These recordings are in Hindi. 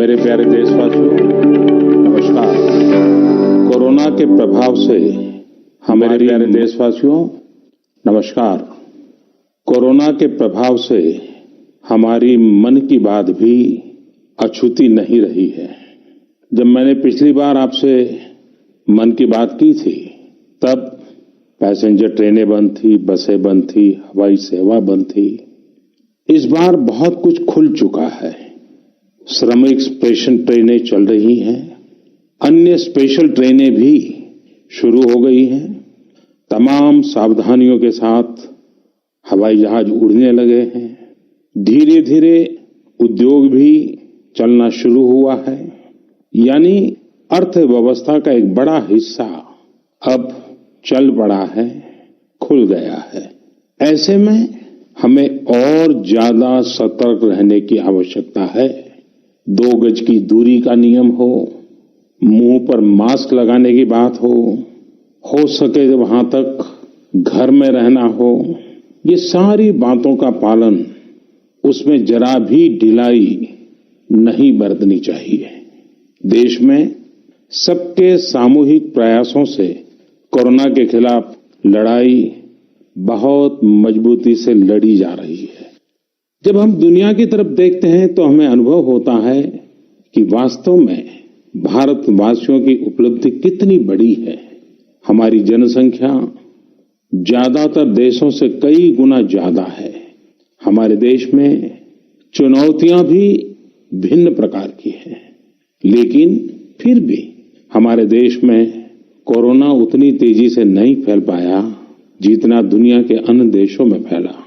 मेरे प्यारे देशवासियों, नमस्कार। कोरोना के प्रभाव से हमारे प्यारे देशवासियों, नमस्कार। कोरोना के प्रभाव से हमारी मन की बात भी अछूती नहीं रही है। जब मैंने पिछली बार आपसे मन की बात की थी, तब पैसेंजर ट्रेनें बंद थी, बसें बंद थी, हवाई सेवा बंद थी। इस बार बहुत कुछ खुल चुका है। श्रमिक स्पेशल ट्रेनें चल रही हैं, अन्य स्पेशल ट्रेनें भी शुरू हो गई हैं। तमाम सावधानियों के साथ हवाई जहाज उड़ने लगे हैं। धीरे धीरे उद्योग भी चलना शुरू हुआ है, यानी अर्थव्यवस्था का एक बड़ा हिस्सा अब चल पड़ा है, खुल गया है। ऐसे में हमें और ज्यादा सतर्क रहने की आवश्यकता है। 2 गज की दूरी का नियम हो, मुंह पर मास्क लगाने की बात हो सके वहां तक घर में रहना हो, ये सारी बातों का पालन, उसमें जरा भी ढिलाई नहीं बरतनी चाहिए। देश में सबके सामूहिक प्रयासों से कोरोना के खिलाफ लड़ाई बहुत मजबूती से लड़ी जा रही है। जब हम दुनिया की तरफ देखते हैं तो हमें अनुभव होता है कि वास्तव में भारतवासियों की उपलब्धि कितनी बड़ी है। हमारी जनसंख्या ज्यादातर देशों से कई गुना ज्यादा है। हमारे देश में चुनौतियां भी भिन्न प्रकार की हैं, लेकिन फिर भी हमारे देश में कोरोना उतनी तेजी से नहीं फैल पाया जितना दुनिया के अन्य देशों में फैला।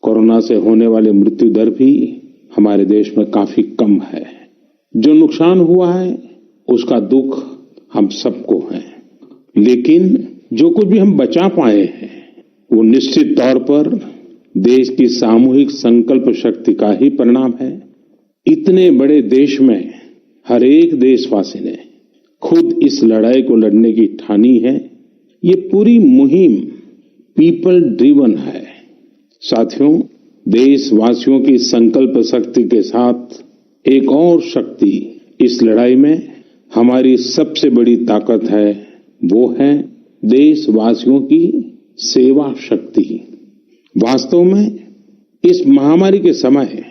कोरोना से होने वाली मृत्यु दर भी हमारे देश में काफी कम है। जो नुकसान हुआ है उसका दुख हम सबको है, लेकिन जो कुछ भी हम बचा पाए हैं वो निश्चित तौर पर देश की सामूहिक संकल्प शक्ति का ही परिणाम है। इतने बड़े देश में हर एक देशवासी ने खुद इस लड़ाई को लड़ने की ठानी है। ये पूरी मुहिम पीपल ड्रिवन है। साथियों, देशवासियों की संकल्प शक्ति के साथ एक और शक्ति इस लड़ाई में हमारी सबसे बड़ी ताकत है, वो है देशवासियों की सेवा शक्ति। वास्तव में इस महामारी के समय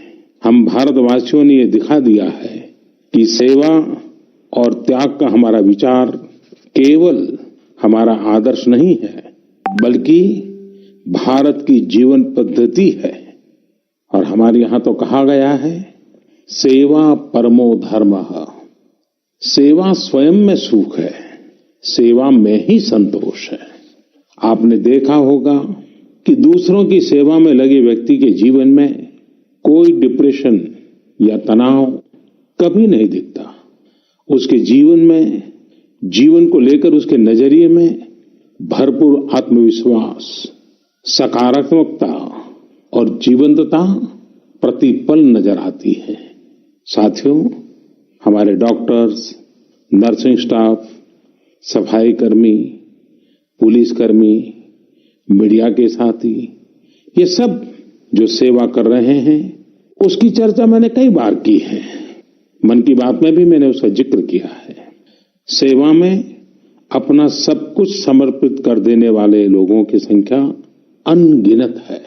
हम भारतवासियों ने ये दिखा दिया है कि सेवा और त्याग का हमारा विचार केवल हमारा आदर्श नहीं है, बल्कि भारत की जीवन पद्धति है। और हमारे यहाँ तो कहा गया है, सेवा परमो धर्मः। सेवा स्वयं में सुख है, सेवा में ही संतोष है। आपने देखा होगा कि दूसरों की सेवा में लगे व्यक्ति के जीवन में कोई डिप्रेशन या तनाव कभी नहीं दिखता। उसके जीवन में, जीवन को लेकर उसके नजरिए में भरपूर आत्मविश्वास, सकारात्मकता और जीवंतता प्रतिपल नजर आती है। साथियों, हमारे डॉक्टर्स, नर्सिंग स्टाफ, सफाई कर्मी, पुलिसकर्मी, मीडिया के साथी, ये सब जो सेवा कर रहे हैं, उसकी चर्चा मैंने कई बार की है। मन की बात में भी मैंने उसका जिक्र किया है। सेवा में अपना सब कुछ समर्पित कर देने वाले लोगों की संख्या अनगिनत है।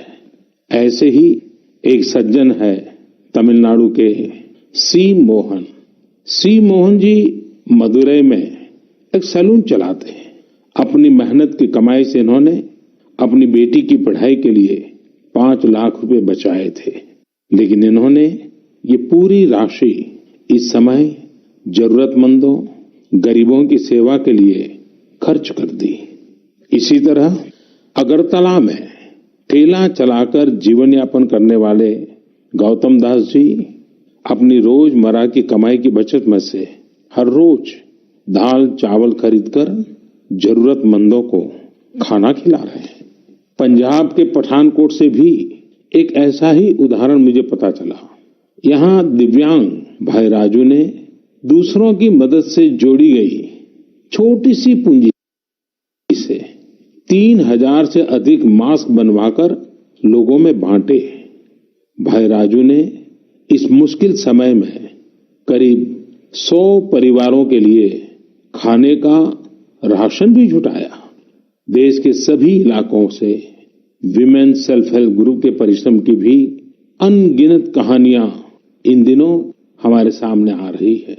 ऐसे ही एक सज्जन है तमिलनाडु के सी मोहन। सी मोहन जी मदुरई में एक सैलून चलाते हैं। अपनी मेहनत की कमाई से इन्होंने अपनी बेटी की पढ़ाई के लिए 5 लाख रुपए बचाए थे, लेकिन इन्होंने ये पूरी राशि इस समय जरूरतमंदों, गरीबों की सेवा के लिए खर्च कर दी। इसी तरह अगरतला में ठेला चलाकर जीवन यापन करने वाले गौतम दास जी अपनी रोजमर्रा की कमाई की बचत में से हर रोज दाल चावल खरीदकर जरूरतमंदों को खाना खिला रहे हैं। पंजाब के पठानकोट से भी एक ऐसा ही उदाहरण मुझे पता चला। यहाँ दिव्यांग भाई राजू ने दूसरों की मदद से जोड़ी गई छोटी सी पूंजी से 3000 से अधिक मास्क बनवाकर लोगों में बांटे। भाई राजू ने इस मुश्किल समय में करीब 100 परिवारों के लिए खाने का राशन भी जुटाया। देश के सभी इलाकों से विमेन सेल्फ हेल्प ग्रुप के परिश्रम की भी अनगिनत कहानियां इन दिनों हमारे सामने आ रही है।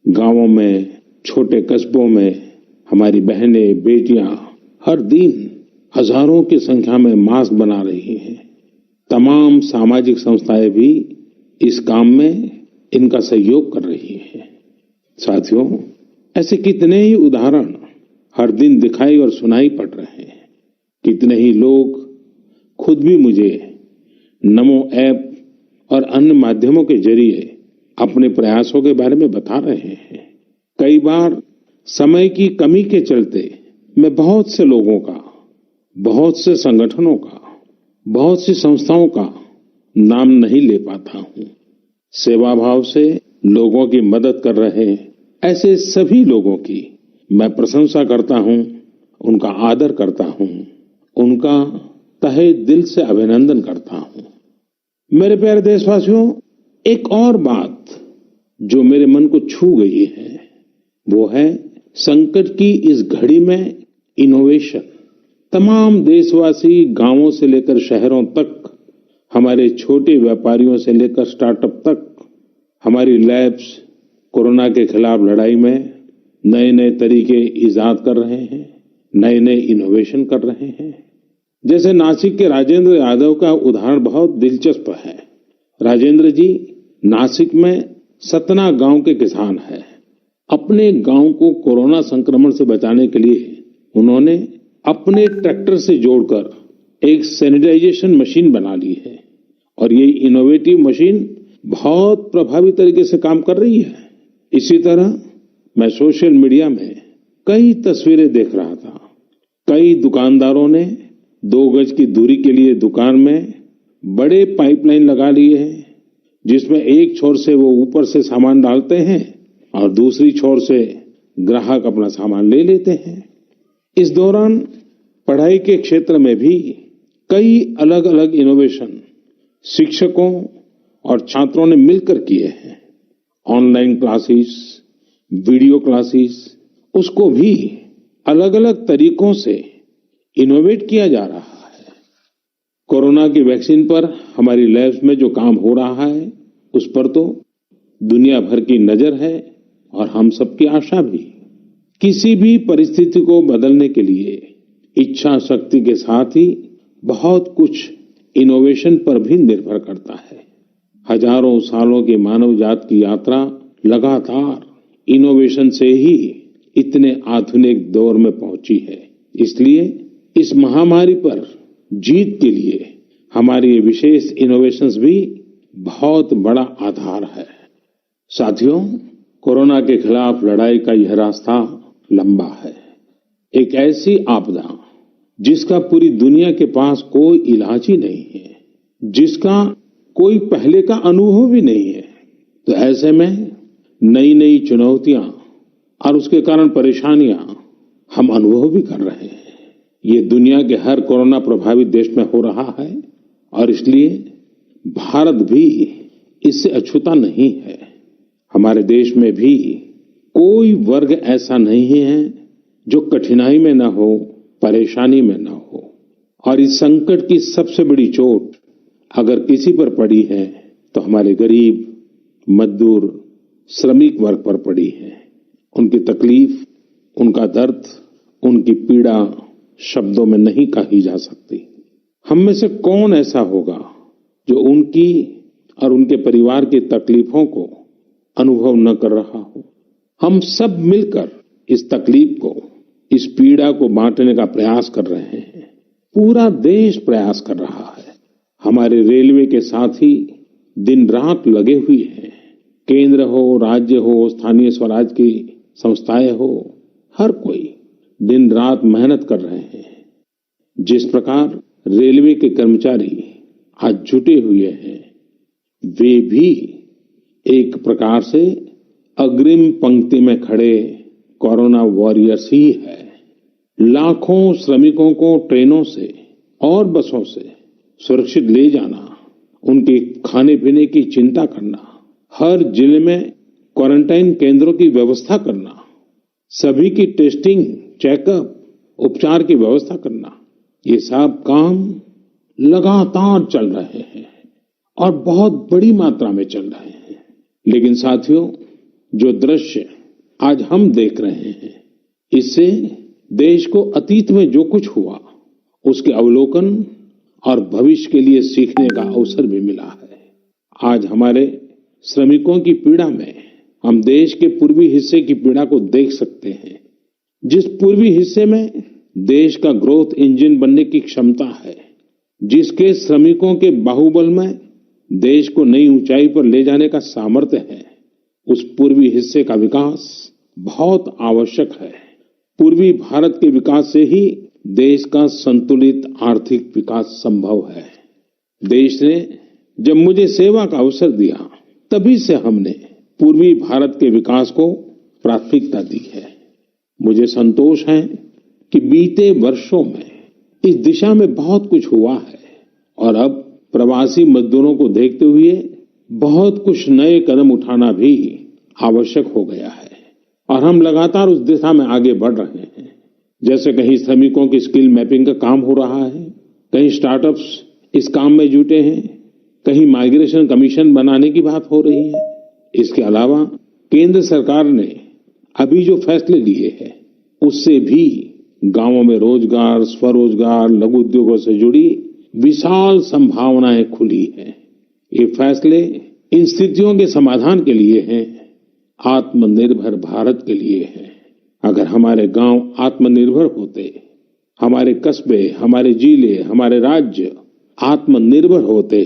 गांवों में, छोटे कस्बों में हमारी बहनें, बेटियां हर दिन हजारों की संख्या में मास्क बना रही हैं। तमाम सामाजिक संस्थाएं भी इस काम में इनका सहयोग कर रही हैं। साथियों, ऐसे कितने ही उदाहरण हर दिन दिखाई और सुनाई पड़ रहे हैं। कितने ही लोग खुद भी मुझे नमो ऐप और अन्य माध्यमों के जरिए अपने प्रयासों के बारे में बता रहे हैं। कई बार समय की कमी के चलते मैं बहुत से लोगों का, बहुत से संगठनों का, बहुत सी संस्थाओं का नाम नहीं ले पाता हूं। सेवा भाव से लोगों की मदद कर रहे ऐसे सभी लोगों की मैं प्रशंसा करता हूं, उनका आदर करता हूं, उनका तहे दिल से अभिनंदन करता हूं। मेरे प्यारे देशवासियों, एक और बात जो मेरे मन को छू गई है वो है संकट की इस घड़ी में इनोवेशन। तमाम देशवासी गांवों से लेकर शहरों तक, हमारे छोटे व्यापारियों से लेकर स्टार्टअप तक, हमारी लैब्स कोरोना के खिलाफ लड़ाई में नए नए तरीके इजाद कर रहे हैं, नए नए इनोवेशन कर रहे हैं। जैसे नासिक के राजेंद्र यादव का उदाहरण बहुत दिलचस्प है। राजेंद्र जी नासिक में सतना गांव के किसान हैं। अपने गांव को कोरोना संक्रमण से बचाने के लिए उन्होंने अपने ट्रैक्टर से जोड़कर एक सैनिटाइजेशन मशीन बना ली है और ये इनोवेटिव मशीन बहुत प्रभावी तरीके से काम कर रही है। इसी तरह मैं सोशल मीडिया में कई तस्वीरें देख रहा था। कई दुकानदारों ने 2 गज की दूरी के लिए दुकान में बड़े पाइपलाइन लगा लिए हैं, जिसमें एक छोर से वो ऊपर से सामान डालते हैं और दूसरी छोर से ग्राहक अपना सामान ले लेते हैं। इस दौरान पढ़ाई के क्षेत्र में भी कई अलग अलग इनोवेशन शिक्षकों और छात्रों ने मिलकर किए हैं। ऑनलाइन क्लासेस, वीडियो क्लासेस, उसको भी अलग अलग तरीकों से इनोवेट किया जा रहा है। कोरोना की वैक्सीन पर हमारी लैब्स में जो काम हो रहा है उस पर तो दुनिया भर की नजर है और हम सबकी आशा भी। किसी भी परिस्थिति को बदलने के लिए इच्छा शक्ति के साथ ही बहुत कुछ इनोवेशन पर भी निर्भर करता है। हजारों सालों की मानव जात की यात्रा लगातार इनोवेशन से ही इतने आधुनिक दौर में पहुंची है। इसलिए इस महामारी पर जीत के लिए हमारी ये विशेष इनोवेशंस भी बहुत बड़ा आधार है। साथियों, कोरोना के खिलाफ लड़ाई का यह रास्ता लंबा है। एक ऐसी आपदा जिसका पूरी दुनिया के पास कोई इलाज ही नहीं है, जिसका कोई पहले का अनुभव भी नहीं है। तो ऐसे में नई नई चुनौतियां और उसके कारण परेशानियां हम अनुभव भी कर रहे हैं। ये दुनिया के हर कोरोना प्रभावित देश में हो रहा है और इसलिए भारत भी इससे अछूता नहीं है। हमारे देश में भी कोई वर्ग ऐसा नहीं है जो कठिनाई में न हो, परेशानी में न हो। और इस संकट की सबसे बड़ी चोट अगर किसी पर पड़ी है तो हमारे गरीब, मजदूर, श्रमिक वर्ग पर पड़ी है। उनकी तकलीफ, उनका दर्द, उनकी पीड़ा शब्दों में नहीं कही जा सकती। हम में से कौन ऐसा होगा जो उनकी और उनके परिवार की तकलीफों को अनुभव न कर रहा हो। हम सब मिलकर इस तकलीफ को, इस पीड़ा को बांटने का प्रयास कर रहे हैं। पूरा देश प्रयास कर रहा है। हमारे रेलवे के साथी दिन रात लगे हुए हैं। केंद्र हो, राज्य हो, स्थानीय स्वराज की संस्थाएं हो, हर कोई दिन रात मेहनत कर रहे हैं। जिस प्रकार रेलवे के कर्मचारी आज जुटे हुए हैं, वे भी एक प्रकार से अग्रिम पंक्ति में खड़े कोरोना वॉरियर्स ही है। लाखों श्रमिकों को ट्रेनों से और बसों से सुरक्षित ले जाना, उनके खाने पीने की चिंता करना, हर जिले में क्वारंटाइन केंद्रों की व्यवस्था करना, सभी की टेस्टिंग, चेकअप, उपचार की व्यवस्था करना, ये सब काम लगातार चल रहे हैं और बहुत बड़ी मात्रा में चल रहे हैं। लेकिन साथियों, जो दृश्य आज हम देख रहे हैं, इससे देश को अतीत में जो कुछ हुआ उसके अवलोकन और भविष्य के लिए सीखने का अवसर भी मिला है। आज हमारे श्रमिकों की पीड़ा में हम देश के पूर्वी हिस्से की पीड़ा को देख सकते हैं। जिस पूर्वी हिस्से में देश का ग्रोथ इंजन बनने की क्षमता है, जिसके श्रमिकों के बाहुबल में देश को नई ऊंचाई पर ले जाने का सामर्थ्य है, उस पूर्वी हिस्से का विकास बहुत आवश्यक है। पूर्वी भारत के विकास से ही देश का संतुलित आर्थिक विकास संभव है। देश ने जब मुझे सेवा का अवसर दिया, तभी से हमने पूर्वी भारत के विकास को प्राथमिकता दी है। मुझे संतोष है कि बीते वर्षों में इस दिशा में बहुत कुछ हुआ है और अब प्रवासी मजदूरों को देखते हुए बहुत कुछ नए कदम उठाना भी आवश्यक हो गया है और हम लगातार उस दिशा में आगे बढ़ रहे हैं। जैसे कहीं श्रमिकों की स्किल मैपिंग का काम हो रहा है, कहीं स्टार्टअप्स इस काम में जुटे हैं, कहीं माइग्रेशन कमीशन बनाने की बात हो रही है। इसके अलावा केंद्र सरकार ने अभी जो फैसले लिए हैं, उससे भी गांवों में रोजगार, स्वरोजगार, लघु उद्योगों से जुड़ी विशाल संभावनाएं खुली हैं। ये फैसले इन स्थितियों के समाधान के लिए हैं, आत्मनिर्भर भारत के लिए हैं। अगर हमारे गांव आत्मनिर्भर होते, हमारे कस्बे, हमारे जिले, हमारे राज्य आत्मनिर्भर होते,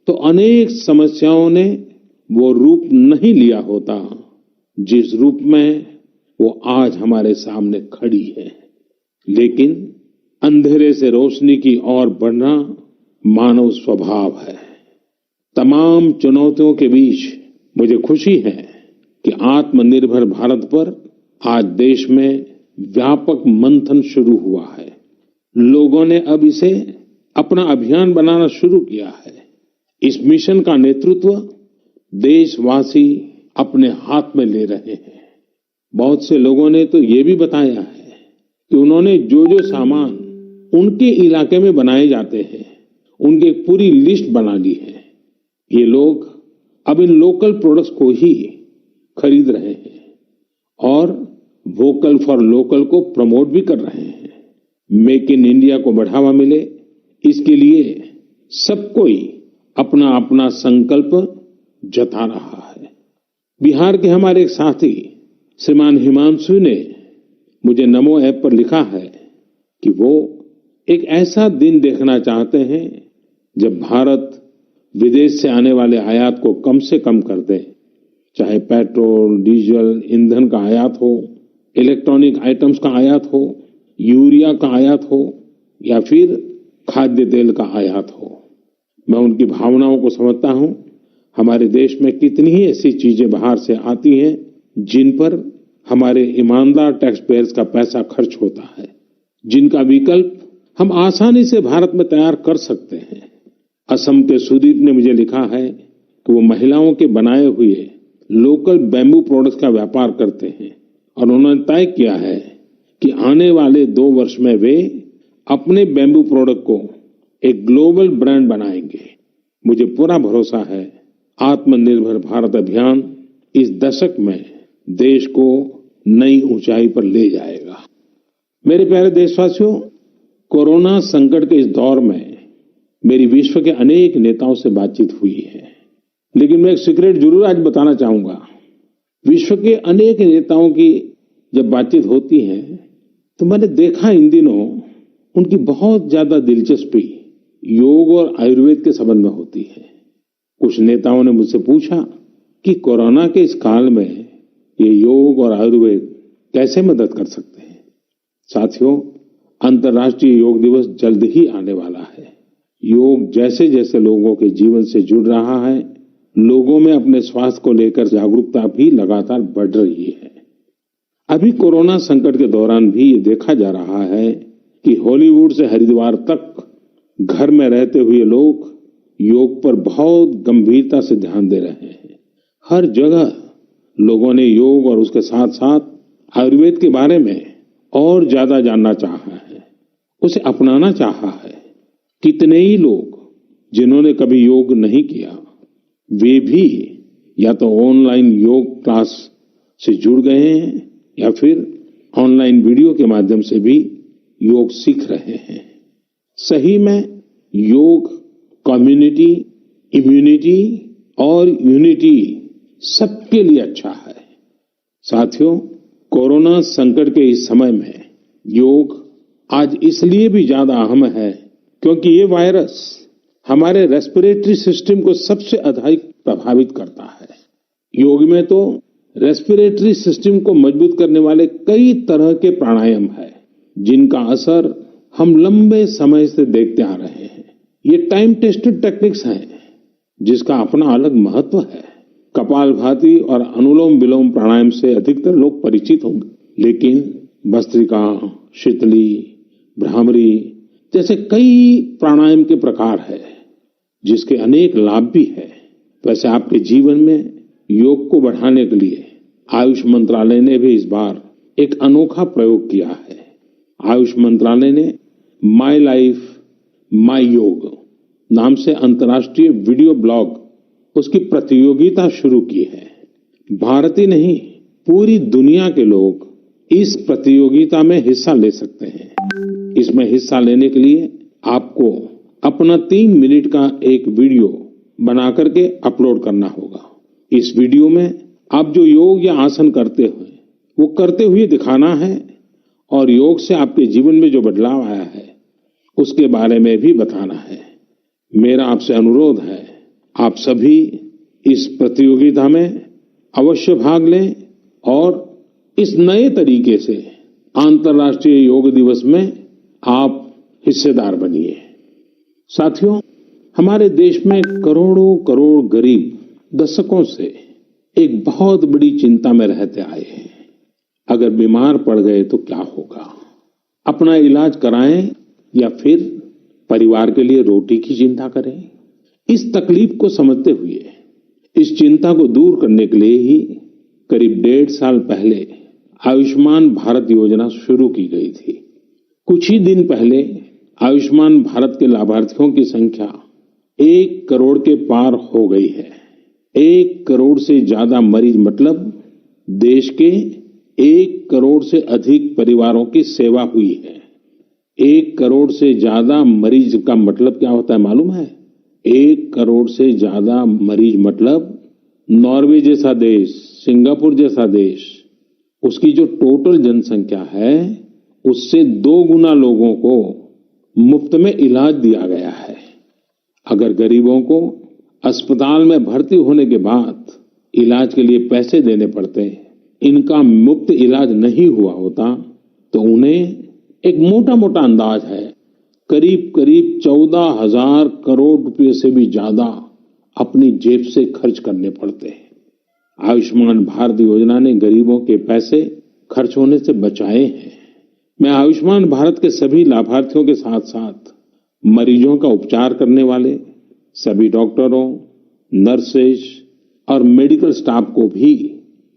तो अनेक समस्याओं ने वो रूप नहीं लिया होता जिस रूप में वो आज हमारे सामने खड़ी है। लेकिन अंधेरे से रोशनी की ओर बढ़ना मानव स्वभाव है। तमाम चुनौतियों के बीच मुझे खुशी है कि आत्मनिर्भर भारत पर आज देश में व्यापक मंथन शुरू हुआ है। लोगों ने अब इसे अपना अभियान बनाना शुरू किया है। इस मिशन का नेतृत्व देशवासी अपने हाथ में ले रहे हैं। बहुत से लोगों ने तो ये भी बताया है कि उन्होंने जो जो सामान उनके इलाके में बनाए जाते हैं, उनकी एक पूरी लिस्ट बना ली है। ये लोग अब इन लोकल प्रोडक्ट्स को ही खरीद रहे हैं और वोकल फॉर लोकल को प्रमोट भी कर रहे हैं। मेक इन इंडिया को बढ़ावा मिले, इसके लिए सब कोई अपना अपना संकल्प जता रहा है। बिहार के हमारे एक साथी श्रीमान हिमांशु ने मुझे नमो ऐप पर लिखा है कि वो एक ऐसा दिन देखना चाहते हैं जब भारत विदेश से आने वाले आयात को कम से कम कर दे, चाहे पेट्रोल, डीजल, ईंधन का आयात हो, इलेक्ट्रॉनिक आइटम्स का आयात हो, यूरिया का आयात हो या फिर खाद्य तेल का आयात हो। मैं उनकी भावनाओं को समझता हूं। हमारे देश में कितनी ही ऐसी चीजें बाहर से आती हैं जिन पर हमारे ईमानदार टैक्स पेयर्स का पैसा खर्च होता है, जिनका विकल्प हम आसानी से भारत में तैयार कर सकते हैं। असम के सुदीप ने मुझे लिखा है कि वो महिलाओं के बनाए हुए लोकल बैम्बू प्रोडक्ट्स का व्यापार करते हैं और उन्होंने तय किया है कि आने वाले 2 वर्ष में वे अपने बैम्बू प्रोडक्ट को एक ग्लोबल ब्रांड बनाएंगे। मुझे पूरा भरोसा है आत्मनिर्भर भारत अभियान इस दशक में देश को नई ऊंचाई पर ले जाएगा। मेरे प्यारे देशवासियों, कोरोना संकट के इस दौर में मेरी विश्व के अनेक नेताओं से बातचीत हुई है, लेकिन मैं एक सीक्रेट जरूर आज बताना चाहूंगा। विश्व के अनेक नेताओं की जब बातचीत होती है तो मैंने देखा इन दिनों उनकी बहुत ज्यादा दिलचस्पी योग और आयुर्वेद के संबंध में होती है। कुछ नेताओं ने मुझसे पूछा कि कोरोना के इस काल में ये योग और आयुर्वेद कैसे मदद कर सकते हैं। साथियों, अंतर्राष्ट्रीय योग दिवस जल्द ही आने वाला है। योग जैसे जैसे लोगों के जीवन से जुड़ रहा है, लोगों में अपने स्वास्थ्य को लेकर जागरूकता भी लगातार बढ़ रही है। अभी कोरोना संकट के दौरान भी ये देखा जा रहा है कि हॉलीवुड से हरिद्वार तक घर में रहते हुए लोग योग पर बहुत गंभीरता से ध्यान दे रहे हैं। हर जगह लोगों ने योग और उसके साथ साथ आयुर्वेद के बारे में और ज्यादा जानना चाहा है, उसे अपनाना चाहा है। कितने ही लोग जिन्होंने कभी योग नहीं किया, वे भी या तो ऑनलाइन योग क्लास से जुड़ गए हैं या फिर ऑनलाइन वीडियो के माध्यम से भी योग सीख रहे हैं। सही में योग कम्युनिटी, इम्यूनिटी और यूनिटी सबके लिए अच्छा है। साथियों, कोरोना संकट के इस समय में योग आज इसलिए भी ज्यादा अहम है क्योंकि ये वायरस हमारे रेस्पिरेटरी सिस्टम को सबसे अधिक प्रभावित करता है। योग में तो रेस्पिरेटरी सिस्टम को मजबूत करने वाले कई तरह के प्राणायाम है, जिनका असर हम लंबे समय से देखते आ रहे हैं। ये टाइम टेस्टेड टेक्निक्स हैं, जिसका अपना अलग महत्व है। कपालभाति और अनुलोम विलोम प्राणायाम से अधिकतर लोग परिचित होंगे, लेकिन भस्त्रिका, शीतली, भ्रामरी जैसे कई प्राणायाम के प्रकार है, जिसके अनेक लाभ भी है। वैसे आपके जीवन में योग को बढ़ाने के लिए आयुष मंत्रालय ने भी इस बार एक अनोखा प्रयोग किया है। आयुष मंत्रालय ने माय लाइफ माय योग नाम से अंतर्राष्ट्रीय वीडियो ब्लॉग उसकी प्रतियोगिता शुरू की है। भारत ही नहीं, पूरी दुनिया के लोग इस प्रतियोगिता में हिस्सा ले सकते हैं। इसमें हिस्सा लेने के लिए आपको अपना 3 मिनट का एक वीडियो बना करके अपलोड करना होगा। इस वीडियो में आप जो योग या आसन करते हैं वो करते हुए दिखाना है और योग से आपके जीवन में जो बदलाव आया है उसके बारे में भी बताना है। मेरा आपसे अनुरोध है, आप सभी इस प्रतियोगिता में अवश्य भाग लें और इस नए तरीके से अंतर्राष्ट्रीय योग दिवस में आप हिस्सेदार बनिए। साथियों, हमारे देश में करोड़ों करोड़ गरीब दशकों से एक बहुत बड़ी चिंता में रहते आए हैं। अगर बीमार पड़ गए तो क्या होगा? अपना इलाज कराएं या फिर परिवार के लिए रोटी की चिंता करें? इस तकलीफ को समझते हुए इस चिंता को दूर करने के लिए ही करीब 1.5 साल पहले आयुष्मान भारत योजना शुरू की गई थी। कुछ ही दिन पहले आयुष्मान भारत के लाभार्थियों की संख्या 1 करोड़ के पार हो गई है। 1 करोड़ से ज्यादा मरीज मतलब देश के 1 करोड़ से अधिक परिवारों की सेवा हुई है। 1 करोड़ से ज्यादा मरीज का मतलब क्या होता है मालूम है? 1 करोड़ से ज्यादा मरीज मतलब नॉर्वे जैसा देश, सिंगापुर जैसा देश, उसकी जो टोटल जनसंख्या है उससे 2 गुना लोगों को मुफ्त में इलाज दिया गया है। अगर गरीबों को अस्पताल में भर्ती होने के बाद इलाज के लिए पैसे देने पड़ते, इनका मुफ्त इलाज नहीं हुआ होता, तो उन्हें एक मोटा मोटा अंदाज है करीब करीब 14,000 करोड़ रुपए से भी ज्यादा अपनी जेब से खर्च करने पड़ते हैं। आयुष्मान भारत योजना ने गरीबों के पैसे खर्च होने से बचाए हैं। मैं आयुष्मान भारत के सभी लाभार्थियों के साथ साथ मरीजों का उपचार करने वाले सभी डॉक्टरों, नर्सेज और मेडिकल स्टाफ को भी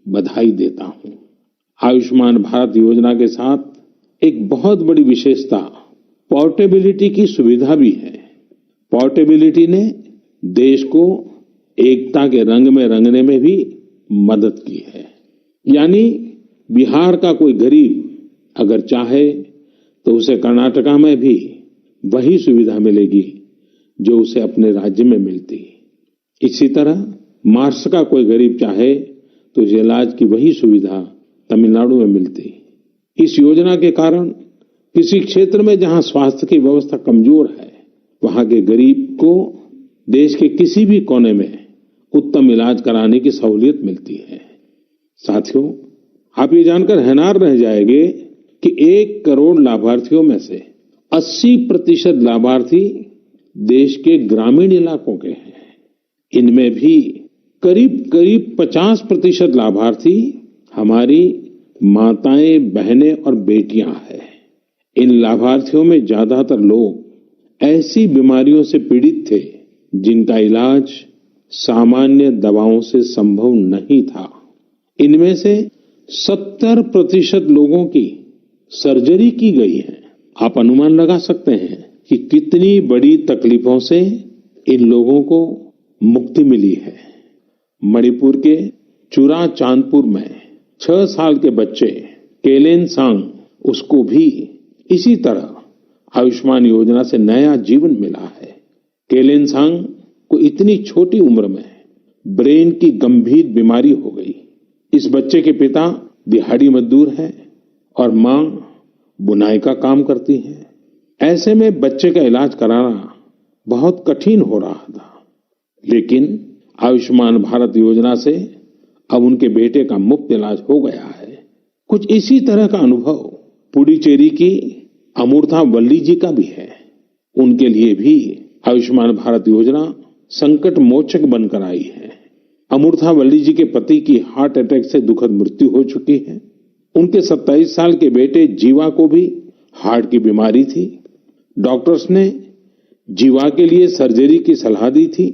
बधाई देता हूं। आयुष्मान भारत योजना के साथ एक बहुत बड़ी विशेषता पोर्टेबिलिटी की सुविधा भी है। पोर्टेबिलिटी ने देश को एकता के रंग में रंगने में भी मदद की है। यानी बिहार का कोई गरीब अगर चाहे तो उसे कर्नाटका में भी वही सुविधा मिलेगी जो उसे अपने राज्य में मिलती। इसी तरह महाराष्ट्र का कोई गरीब चाहे तो उसे इलाज की वही सुविधा तमिलनाडु में मिलती। इस योजना के कारण किसी क्षेत्र में जहां स्वास्थ्य की व्यवस्था कमजोर है, वहां के गरीब को देश के किसी भी कोने में उत्तम इलाज कराने की सहूलियत मिलती है। साथियों, आप ये जानकर हैरान रह जाएंगे कि 1 करोड़ लाभार्थियों में से 80% लाभार्थी देश के ग्रामीण इलाकों के हैं। इनमें भी करीब करीब 50% लाभार्थी हमारी माताएं, बहनें और बेटियां हैं। इन लाभार्थियों में ज्यादातर लोग ऐसी बीमारियों से पीड़ित थे जिनका इलाज सामान्य दवाओं से संभव नहीं था। इनमें से 70% लोगों की सर्जरी की गई है। आप अनुमान लगा सकते हैं कि कितनी बड़ी तकलीफों से इन लोगों को मुक्ति मिली है। मणिपुर के चुराचांदपुर में 6 साल के बच्चे केलेनसांग, उसको भी इसी तरह आयुष्मान योजना से नया जीवन मिला है। केलेनसांग को इतनी छोटी उम्र में ब्रेन की गंभीर बीमारी हो गई। इस बच्चे के पिता दिहाड़ी मजदूर हैं और मां बुनाई का काम करती हैं। ऐसे में बच्चे का इलाज कराना बहुत कठिन हो रहा था, लेकिन आयुष्मान भारत योजना से अब उनके बेटे का मुफ्त इलाज हो गया है। कुछ इसी तरह का अनुभव पुडुचेरी की अमूर्था वल्ली जी का भी है। उनके लिए भी आयुष्मान भारत योजना संकट मोचक बनकर आई है। अमूर्था वल्ली जी के पति की हार्ट अटैक से दुखद मृत्यु हो चुकी है। उनके 27 साल के बेटे जीवा को भी हार्ट की बीमारी थी। डॉक्टर्स ने जीवा के लिए सर्जरी की सलाह दी थी,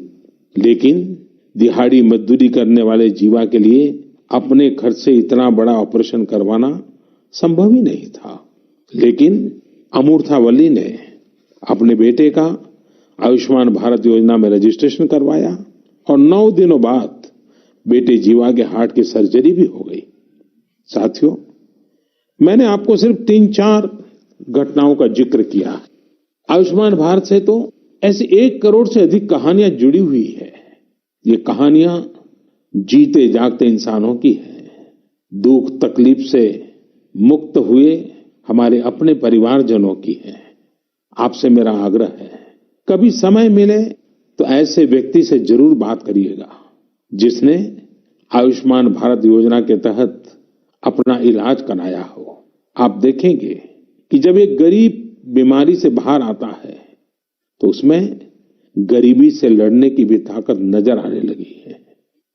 लेकिन दिहाड़ी मजदूरी करने वाले जीवा के लिए अपने खर्च से इतना बड़ा ऑपरेशन करवाना संभव ही नहीं था। लेकिन अमूर्था वल्ली ने अपने बेटे का आयुष्मान भारत योजना में रजिस्ट्रेशन करवाया और 9 दिनों बाद बेटे जीवा के हार्ट की सर्जरी भी हो गई। साथियों, मैंने आपको सिर्फ 3-4 घटनाओं का जिक्र किया। आयुष्मान भारत से तो ऐसी 1 करोड़ से अधिक कहानियां जुड़ी हुई है। ये कहानियां जीते जागते इंसानों की हैं। दुख तकलीफ से मुक्त हुए हमारे अपने परिवारजनों की है। आपसे मेरा आग्रह है, कभी समय मिले तो ऐसे व्यक्ति से जरूर बात करिएगा जिसने आयुष्मान भारत योजना के तहत अपना इलाज कराया हो। आप देखेंगे कि जब एक गरीब बीमारी से बाहर आता है तो उसमें गरीबी से लड़ने की भी ताकत नजर आने लगी है।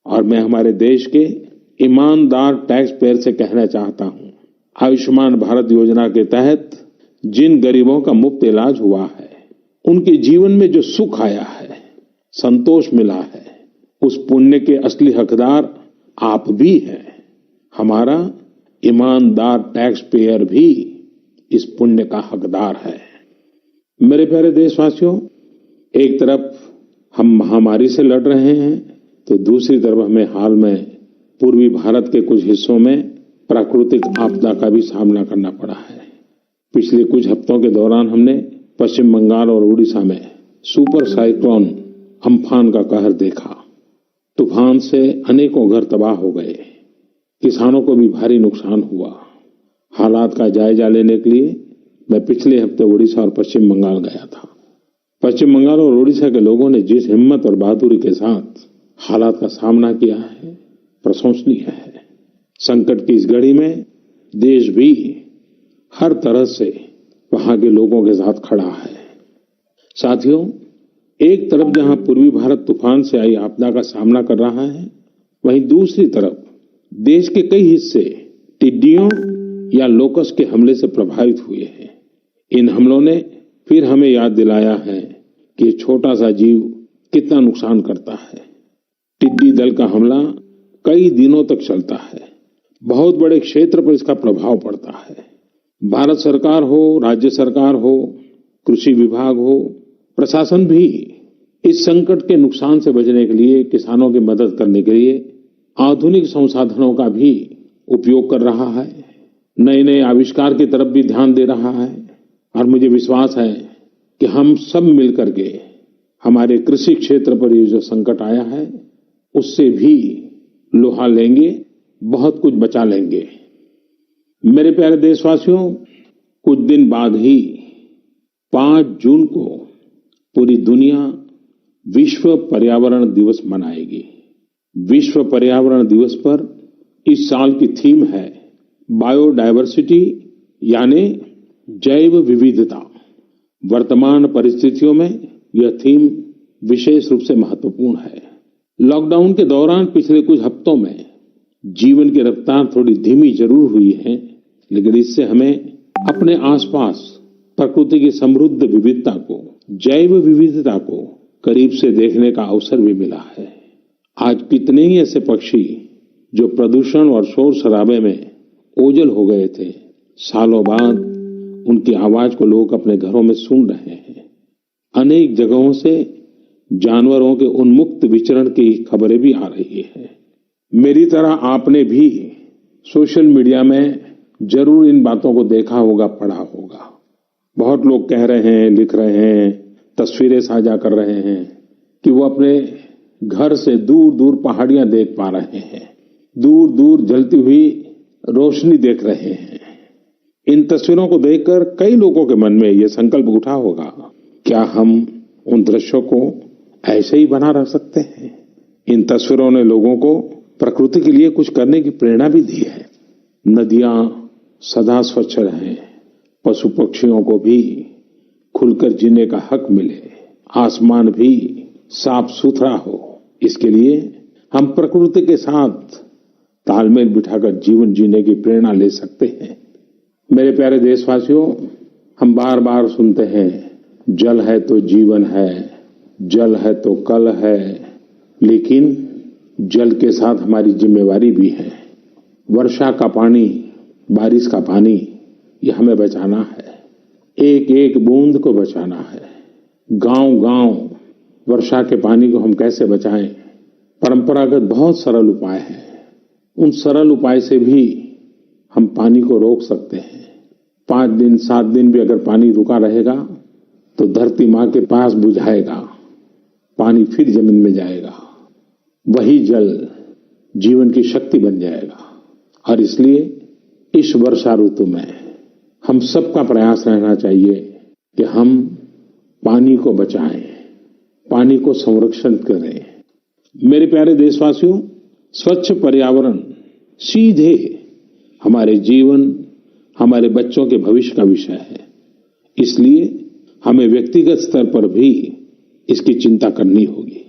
और मैं हमारे देश के ईमानदार टैक्स पेयर से कहना चाहता हूं, आयुष्मान भारत योजना के तहत जिन गरीबों का मुफ्त इलाज हुआ है, उनके जीवन में जो सुख आया है, संतोष मिला है, उस पुण्य के असली हकदार आप भी हैं। हमारा ईमानदार टैक्स पेयर भी इस पुण्य का हकदार है। मेरे प्यारे देशवासियों, एक तरफ हम महामारी से लड़ रहे हैं तो दूसरी तरफ हमें हाल में पूर्वी भारत के कुछ हिस्सों में प्राकृतिक आपदा का भी सामना करना पड़ा है। पिछले कुछ हफ्तों के दौरान हमने पश्चिम बंगाल और उड़ीसा में सुपर साइक्लोन अम्फान का कहर देखा। तूफान से अनेकों घर तबाह हो गए, किसानों को भी भारी नुकसान हुआ। हालात का जायजा लेने के लिए मैं पिछले हफ्ते उड़ीसा और पश्चिम बंगाल गया था। पश्चिम बंगाल और उड़ीसा के लोगों ने जिस हिम्मत और बहादुरी के साथ हालात का सामना किया है, प्रशंसनीय है। संकट की इस घड़ी में देश भी हर तरह से वहां के लोगों के साथ खड़ा है। साथियों, एक तरफ जहां पूर्वी भारत तूफान से आई आपदा का सामना कर रहा है, वहीं दूसरी तरफ देश के कई हिस्से टिड्डियों या लोकस के हमले से प्रभावित हुए हैं। इन हमलों ने फिर हमें याद दिलाया है कि ये छोटा सा जीव कितना नुकसान करता है। टिड्डी दल का हमला कई दिनों तक चलता है। बहुत बड़े क्षेत्र पर इसका प्रभाव पड़ता है। भारत सरकार हो, राज्य सरकार हो, कृषि विभाग हो, प्रशासन भी इस संकट के नुकसान से बचने के लिए, किसानों की मदद करने के लिए आधुनिक संसाधनों का भी उपयोग कर रहा है। नए नए आविष्कार की तरफ भी ध्यान दे रहा है। और मुझे विश्वास है कि हम सब मिलकर के हमारे कृषि क्षेत्र पर ये जो संकट आया है, उससे भी लोहा लेंगे, बहुत कुछ बचा लेंगे। मेरे प्यारे देशवासियों, कुछ दिन बाद ही 5 जून को पूरी दुनिया विश्व पर्यावरण दिवस मनाएगी। विश्व पर्यावरण दिवस पर इस साल की थीम है बायोडायवर्सिटी, यानी जैव विविधता। वर्तमान परिस्थितियों में यह थीम विशेष रूप से महत्वपूर्ण है। लॉकडाउन के दौरान पिछले कुछ हफ्तों में जीवन की रफ्तार थोड़ी धीमी जरूर हुई है, लेकिन इससे हमें अपने आसपास प्रकृति की समृद्ध विविधता को, जैव विविधता को करीब से देखने का अवसर भी मिला है। आज कितने ही ऐसे पक्षी जो प्रदूषण और शोर शराबे में ओझल हो गए थे, सालों बाद उनकी आवाज को लोग अपने घरों में सुन रहे हैं। अनेक जगहों से जानवरों के उन्मुक्त विचरण की खबरें भी आ रही हैं। मेरी तरह आपने भी सोशल मीडिया में जरूर इन बातों को देखा होगा, पढ़ा होगा। बहुत लोग कह रहे हैं, लिख रहे हैं, तस्वीरें साझा कर रहे हैं कि वो अपने घर से दूर दूर पहाड़ियां देख पा रहे हैं, दूर दूर जलती हुई रोशनी देख रहे हैं। इन तस्वीरों को देखकर कई लोगों के मन में ये संकल्प उठा होगा, क्या हम उन दृश्यों को ऐसे ही बना रख सकते हैं? इन तस्वीरों ने लोगों को प्रकृति के लिए कुछ करने की प्रेरणा भी दी है। नदियां सदा स्वच्छ रहें, पशु पक्षियों को भी खुलकर जीने का हक मिले, आसमान भी साफ सुथरा हो, इसके लिए हम प्रकृति के साथ तालमेल बिठाकर जीवन जीने की प्रेरणा ले सकते हैं। मेरे प्यारे देशवासियों, हम बार बार सुनते हैं, जल है तो जीवन है, जल है तो कल है, लेकिन जल के साथ हमारी जिम्मेवारी भी है। वर्षा का पानी, बारिश का पानी, ये हमें बचाना है। एक एक बूंद को बचाना है। गांव गांव वर्षा के पानी को हम कैसे बचाएं? परंपरागत बहुत सरल उपाय हैं। उन सरल उपाय से भी हम पानी को रोक सकते हैं। 5 दिन 7 दिन भी अगर पानी रुका रहेगा तो धरती माँ के पास बुझाएगा, पानी फिर जमीन में जाएगा, वही जल जीवन की शक्ति बन जाएगा। और इसलिए इस वर्षा ऋतु में हम सबका प्रयास रहना चाहिए कि हम पानी को बचाएं, पानी को संरक्षण करें। मेरे प्यारे देशवासियों, स्वच्छ पर्यावरण सीधे हमारे जीवन, हमारे बच्चों के भविष्य का विषय है। इसलिए हमें व्यक्तिगत स्तर पर भी इसकी चिंता करनी होगी।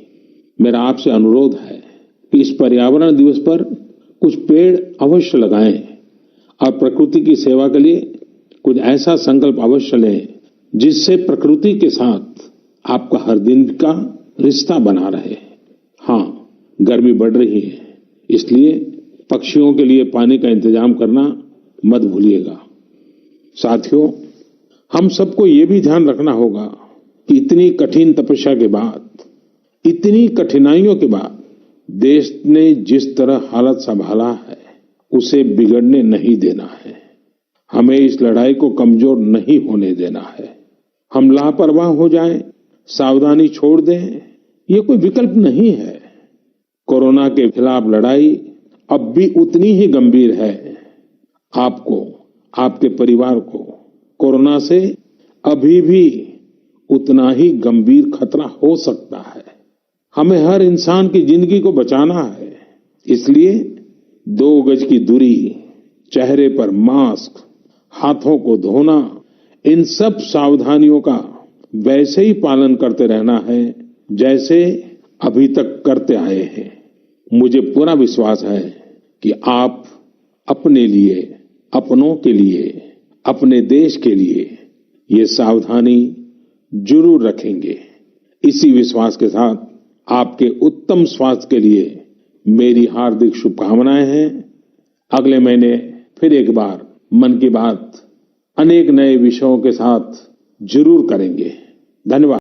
मेरा आपसे अनुरोध है कि इस पर्यावरण दिवस पर कुछ पेड़ अवश्य लगाएं और प्रकृति की सेवा के लिए कुछ ऐसा संकल्प अवश्य लें जिससे प्रकृति के साथ आपका हर दिन का रिश्ता बना रहे। हाँ, गर्मी बढ़ रही है, इसलिए पक्षियों के लिए पानी का इंतजाम करना मत भूलिएगा। साथियों, हम सबको ये भी ध्यान रखना होगा कि इतनी कठिन तपस्या के बाद, इतनी कठिनाइयों के बाद देश ने जिस तरह हालत संभाला है, उसे बिगड़ने नहीं देना है। हमें इस लड़ाई को कमजोर नहीं होने देना है। हम लापरवाह हो जाएं, सावधानी छोड़ दें, ये कोई विकल्प नहीं है। कोरोना के खिलाफ लड़ाई अब भी उतनी ही गंभीर है। आपको, आपके परिवार को कोरोना से अभी भी उतना ही गंभीर खतरा हो सकता है। हमें हर इंसान की जिंदगी को बचाना है। इसलिए 2 गज की दूरी, चेहरे पर मास्क, हाथों को धोना, इन सब सावधानियों का वैसे ही पालन करते रहना है जैसे अभी तक करते आए हैं। मुझे पूरा विश्वास है कि आप अपने लिए, अपनों के लिए, अपने देश के लिए ये सावधानी जरूर रखेंगे। इसी विश्वास के साथ आपके उत्तम स्वास्थ्य के लिए मेरी हार्दिक शुभकामनाएं हैं। अगले महीने फिर एक बार मन की बात अनेक नए विषयों के साथ जरूर करेंगे। धन्यवाद।